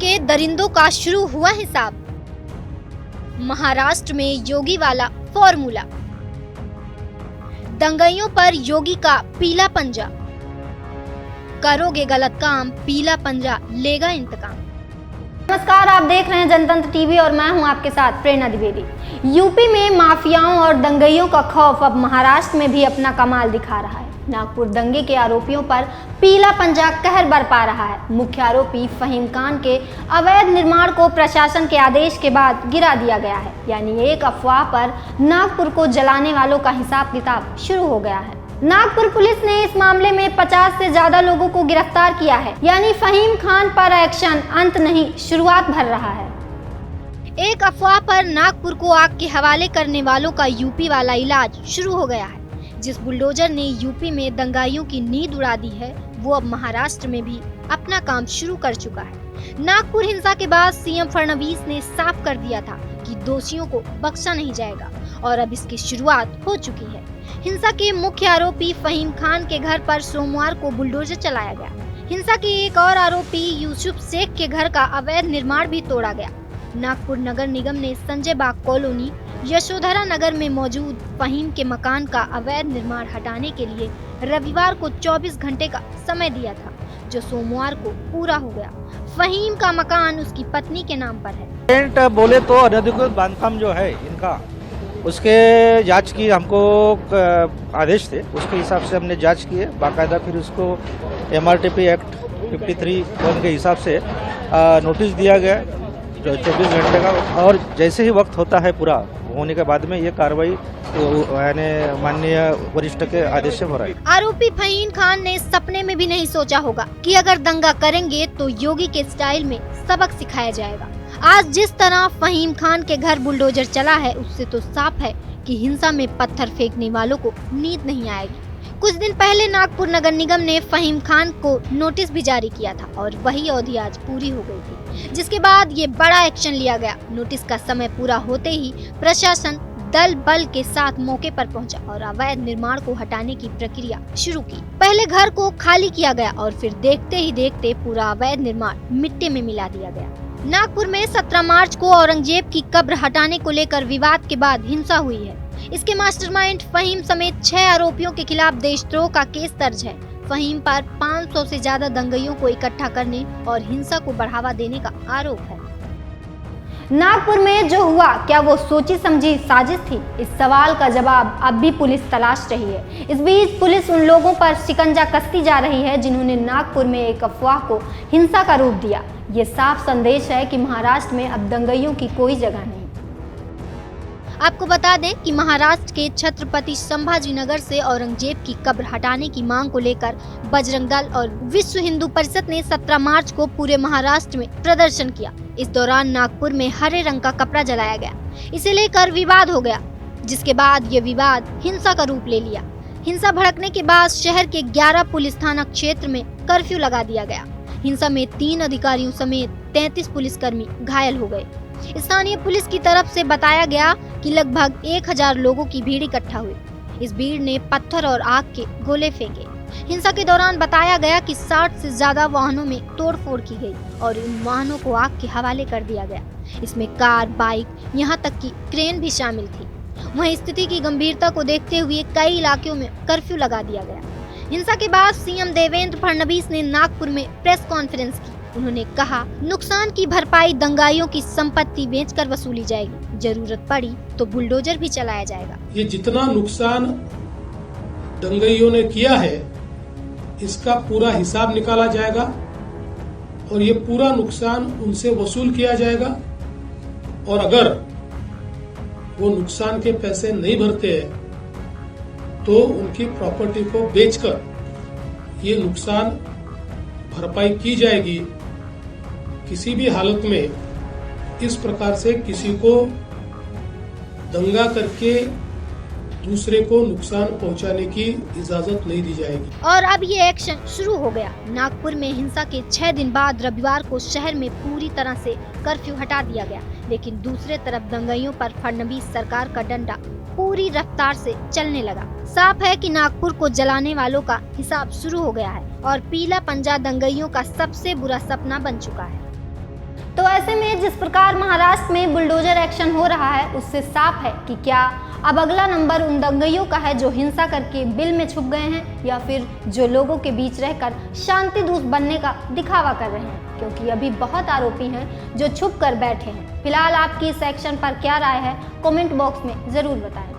के दरिंदों का शुरू हुआ हिसाब। महाराष्ट्र में योगी वाला फॉर्मूला। दंगाइयों पर योगी का पीला पंजा। करोगे गलत काम, पीला पंजा लेगा इंतकाम। नमस्कार, आप देख रहे हैं जनतंत्र टीवी और मैं हूं आपके साथ प्रेरणा द्विवेदी। यूपी में माफियाओं और दंगइयों का खौफ अब महाराष्ट्र में भी अपना कमाल दिखा रहा है। नागपुर दंगे के आरोपियों पर पीला पंजा कहर बरपा रहा है। मुख्य आरोपी फहीम खान के अवैध निर्माण को प्रशासन के आदेश के बाद गिरा दिया गया है। यानी एक अफवाह पर नागपुर को जलाने वालों का हिसाब किताब शुरू हो गया है। नागपुर पुलिस ने इस मामले में 50 से ज्यादा लोगों को गिरफ्तार किया है। यानी फहीम खान पर एक्शन अंत नहीं, शुरुआत भर रहा है। एक अफवाह पर नागपुर को आग के हवाले करने वालों का यूपी वाला इलाज शुरू हो गया है। जिस बुलडोजर ने यूपी में दंगाइयों की नींद उड़ा दी है, वो अब महाराष्ट्र में भी अपना काम शुरू कर चुका है। नागपुर हिंसा के बाद सीएम फडणवीस ने साफ कर दिया था कि दोषियों को बख्शा नहीं जाएगा और अब इसकी शुरुआत हो चुकी है। हिंसा के मुख्य आरोपी फहीम खान के घर पर सोमवार को बुलडोजर चलाया गया। हिंसा के एक और आरोपी यूसुफ शेख के घर का अवैध निर्माण भी तोड़ा गया। नागपुर नगर निगम ने संजय बाग कॉलोनी यशोधरा नगर में मौजूद फहीम के मकान का अवैध निर्माण हटाने के लिए रविवार को 24 घंटे का समय दिया था, जो सोमवार को पूरा हो गया। फहीम का मकान उसकी पत्नी के नाम पर है। बोले तो अनधिकृत बांधकाम जो है इनका, उसके जांच की हमको आदेश थे, उसके हिसाब से हमने जांच की है बाकायदा। फिर उसको MRTP एक्ट 53 के हिसाब से नोटिस दिया गया जो 24 घंटे का, और जैसे ही वक्त होता है पूरा होने के बाद में ये कार्रवाई यानी माननीय वरिष्ठ के आदेश से हो रहा है। आरोपी फहीम खान ने सपने में भी नहीं सोचा होगा कि अगर दंगा करेंगे तो योगी के स्टाइल में सबक सिखाया जाएगा। आज जिस तरह फहीम खान के घर बुलडोजर चला है, उससे तो साफ है कि हिंसा में पत्थर फेंकने वालों को नींद नहीं आएगी। कुछ दिन पहले नागपुर नगर निगम ने फहीम खान को नोटिस भी जारी किया था और वही अवधि आज पूरी हो गई थी, जिसके बाद ये बड़ा एक्शन लिया गया। नोटिस का समय पूरा होते ही प्रशासन दल बल के साथ मौके पर पहुंचा और अवैध निर्माण को हटाने की प्रक्रिया शुरू की। पहले घर को खाली किया गया और फिर देखते ही देखते पूरा अवैध निर्माण मिट्टी में मिला दिया गया। नागपुर में 17 मार्च को औरंगजेब की कब्र हटाने को लेकर विवाद के बाद हिंसा हुई है। इसके मास्टरमाइंड फहीम समेत 6 आरोपियों के खिलाफ देशद्रोह का केस दर्ज है। फहीम पर 500 से ज्यादा दंगाइयों को इकट्ठा करने और हिंसा को बढ़ावा देने का आरोप है। नागपुर में जो हुआ, क्या वो सोची समझी साजिश थी? इस सवाल का जवाब अब भी पुलिस तलाश रही है। इस बीच पुलिस उन लोगों पर शिकंजा कसती जा रही है जिन्होंने नागपुर में एक अफवाह को हिंसा का रूप दिया। ये साफ संदेश है कि महाराष्ट्र में अब दंगाइयों की कोई जगह नहीं। आपको बता दें कि महाराष्ट्र के छत्रपति संभाजीनगर से औरंगजेब की कब्र हटाने की मांग को लेकर बजरंग दल और विश्व हिंदू परिषद ने 17 मार्च को पूरे महाराष्ट्र में प्रदर्शन किया। इस दौरान नागपुर में हरे रंग का कपड़ा जलाया गया। इसे लेकर विवाद हो गया, जिसके बाद ये विवाद हिंसा का रूप ले लिया। हिंसा भड़कने के बाद शहर के 11 पुलिस थाना क्षेत्र में कर्फ्यू लगा दिया गया। हिंसा में 3 अधिकारियों समेत 33 पुलिसकर्मी घायल हो गए। स्थानीय पुलिस की तरफ से बताया गया कि लगभग 1000 लोगों की भीड़ इकट्ठा हुई। इस भीड़ ने पत्थर और आग के गोले फेंके। हिंसा के दौरान बताया गया कि 60 से ज्यादा वाहनों में तोड़फोड़ की गई और इन वाहनों को आग के हवाले कर दिया गया। इसमें कार, बाइक, यहाँ तक कि क्रेन भी शामिल थी। वहीं स्थिति की गंभीरता को देखते हुए कई इलाकों में कर्फ्यू लगा दिया गया। हिंसा के बाद सीएम देवेंद्र फडणवीस ने नागपुर में प्रेस कॉन्फ्रेंस की। उन्होंने कहा, नुकसान की भरपाई दंगाइयों की संपत्ति बेचकर वसूली जाएगी। जरूरत पड़ी तो बुलडोजर भी चलाया जाएगा। ये जितना नुकसान दंगाइयों ने किया है, इसका पूरा हिसाब निकाला जाएगा और ये पूरा नुकसान उनसे वसूल किया जाएगा। और अगर वो नुकसान के पैसे नहीं भरते हैं तो उनकी प्रॉपर्टी को बेचकर ये नुकसान भरपाई की जाएगी। किसी भी हालत में इस प्रकार से किसी को दंगा करके दूसरे को नुकसान पहुंचाने की इजाजत नहीं दी जाएगी। और अब ये एक्शन शुरू हो गया। नागपुर में हिंसा के 6 दिन बाद रविवार को शहर में पूरी तरह से कर्फ्यू हटा दिया गया, लेकिन दूसरे तरफ दंगाइयों पर फडणवीस सरकार का डंडा पूरी रफ्तार से चलने लगा। साफ है कि नागपुर को जलाने वालों का हिसाब शुरू हो गया है और पीला पंजा दंगाइयों का सबसे बुरा सपना बन चुका है। तो ऐसे में जिस प्रकार महाराष्ट्र में बुलडोजर एक्शन हो रहा है उससे साफ है कि क्या अब अगला नंबर उन दंगइयों का है जो हिंसा करके बिल में छुप गए हैं, या फिर जो लोगों के बीच रहकर शांति दूत बनने का दिखावा कर रहे हैं, क्योंकि अभी बहुत आरोपी हैं जो छुप कर बैठे हैं। फिलहाल आपकी इस एक्शन पर क्या राय है, कमेंट बॉक्स में ज़रूर बताएं।